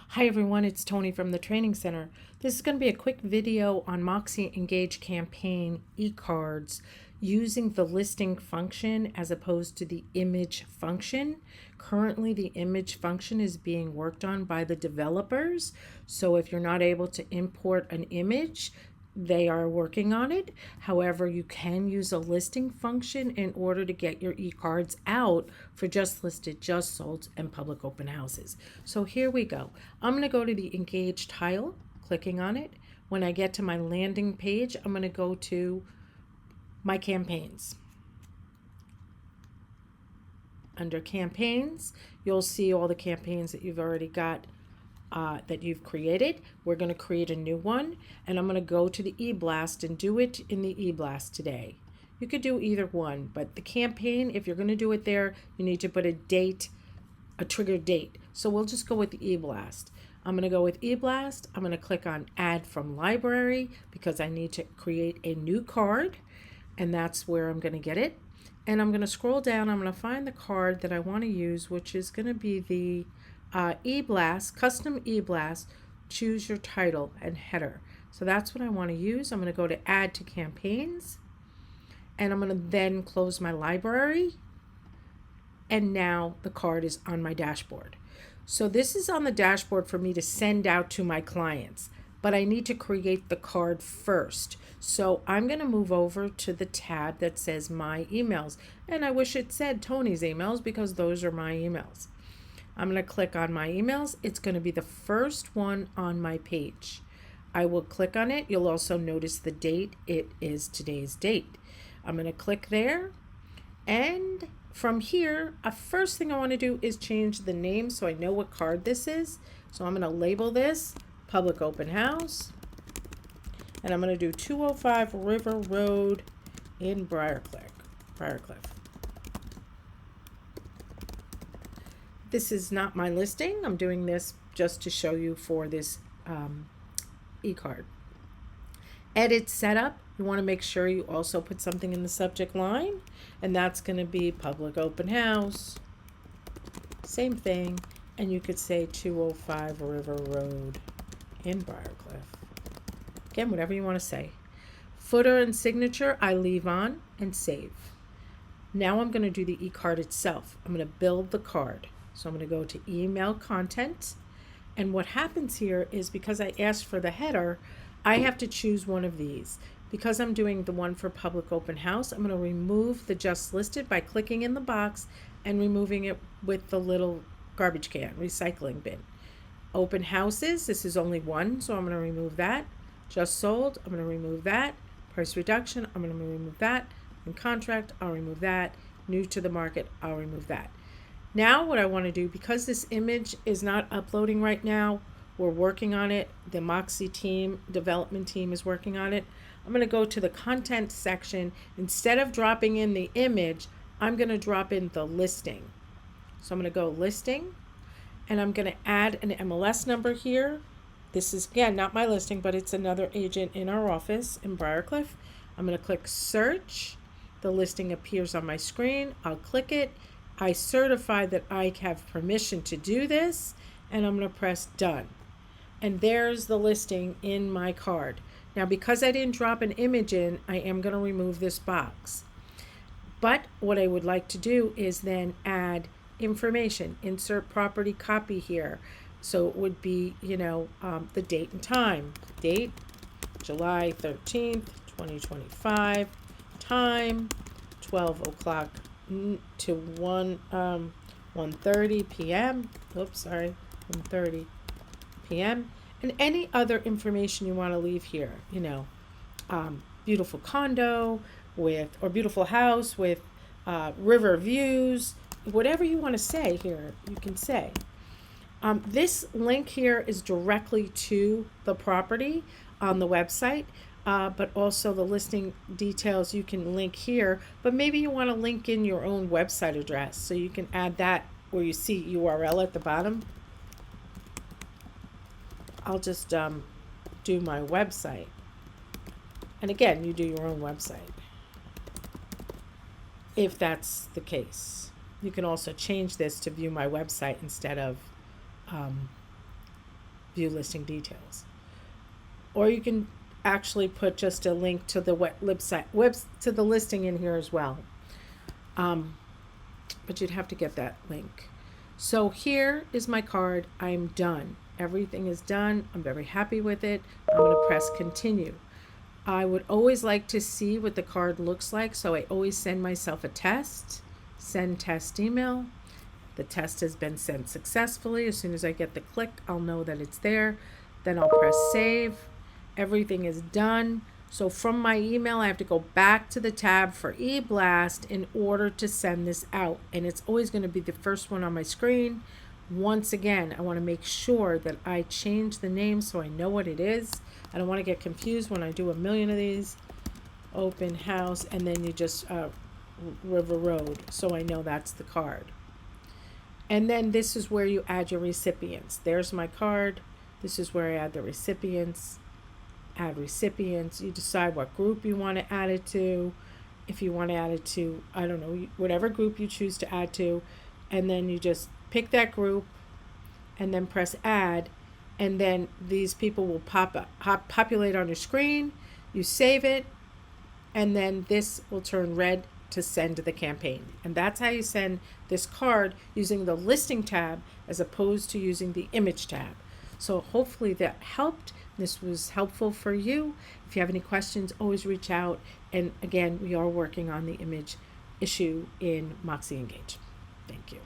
Hi everyone, it's Tony from the Training Center. This is going to be a quick video on Moxi Engage Campaign e-cards using the listing function as opposed to the image function. Currently, the image function is being worked on by the developers. So if you're not able to import an image, they are working on it. However, you can use a listing function in order to get your e-cards out for just listed, just sold, and public open houses. So here we go. I'm going to go to the Engage tile, clicking on it. When I get to my landing page, I'm going to go to my campaigns. Under campaigns, you'll see all the campaigns that you've already got that you've created. We're going to create a new one, and I'm going to go to the eBlast and do it in the eBlast today. You could do either one, but the campaign, if you're going to do it there, you need to put a date, a trigger date. So we'll just go with the eBlast. I'm going to go with eBlast. I'm going to click on Add from Library because I need to create a new card, and that's where I'm going to get it. And I'm going to scroll down. I'm going to find the card that I want to use, which is going to be the eBlast, custom eBlast, choose your title and header. So that's what I want to use. I'm going to go to add to campaigns, and I'm going to then close my library. And now the card is on my dashboard. So this is on the dashboard for me to send out to my clients, but I need to create the card first. So I'm going to move over to the tab that says my emails. And I wish it said Tony's emails because those are my emails. I'm going to click on my emails. It's going to be the first one on my page. I will click on it. You'll also notice the date. It is today's date. I'm going to click there. And from here, first thing I want to do is change the name so I know what card this is. So I'm going to label this Public Open House. And I'm going to do 205 River Road in Briarcliff. This is not my listing. I'm doing this just to show you for this e-card. Edit setup. You want to make sure you also put something in the subject line, and that's going to be Public Open House. Same thing, and you could say 205 River Road in Briarcliff. Again, whatever you want to say. Footer and signature, I leave on and save. Now I'm going to do the e-card itself. I'm going to build the card. So I'm going to go to email content. And what happens here is because I asked for the header, I have to choose one of these. Because I'm doing the one for Public Open House, I'm going to remove the just listed by clicking in the box and removing it with the little garbage can, recycling bin. Open houses, this is only one, so I'm going to remove that. Just sold, I'm going to remove that. Price reduction, I'm going to remove that. And contract, I'll remove that. New to the market, I'll remove that. Now what I want to do, because this image is not uploading right now, we're working on it. The Moxi team, development team is working on it. I'm going to go to the content section. Instead of dropping in the image, I'm going to drop in the listing. So I'm going to go listing, and I'm going to add an MLS number here. This is, again, not my listing, but it's another agent in our office in Briarcliff. I'm going to click search. The listing appears on my screen. I'll click it. I certify that I have permission to do this, and I'm going to press done. And there's the listing in my card. Now, because I didn't drop an image in, I am going to remove this box. But what I would like to do is then add information, insert property copy here. So it would be, the date and time. Date, July 13th, 2025. Time, 12 o'clock to 1:30 p.m. Oops, sorry, 1:30 p.m. And any other information you want to leave here, beautiful condo or beautiful house with river views, whatever you want to say here, you can say. This link here is directly to the property on the website. But also the listing details you can link here, but maybe you want to link in your own website address, so you can add that where you see URL at the bottom. I'll just do my website, and again, you do your own website if that's the case. You can also change this to view my website instead of view listing details. Or you can actually put just a link to the to the listing in here as well. But you'd have to get that link. So here is my card. I'm done. Everything is done. I'm very happy with it. I'm going to press continue. I would always like to see what the card looks like, so I always send myself a test. Send test email. The test has been sent successfully. As soon as I get the click, I'll know that it's there. Then I'll press save. Everything is done. So from my email, I have to go back to the tab for eBlast in order to send this out. And it's always going to be the first one on my screen. Once again, I want to make sure that I change the name so I know what it is. I don't want to get confused when I do a million of these. Open house, and then you just River Road, so I know that's the card. And then this is where you add your recipients. There's my card. This is where I add the recipients. Add recipients. You decide what group you want to add it to. If you want to add it to, I don't know, whatever group you choose to add to. And then you just pick that group and then press add. And then these people will populate on your screen. You save it. And then this will turn red to send to the campaign. And that's how you send this card using the listing tab as opposed to using the image tab. So hopefully that helped. This was helpful for you. If you have any questions, always reach out. And again, we are working on the image issue in Moxi Engage. Thank you.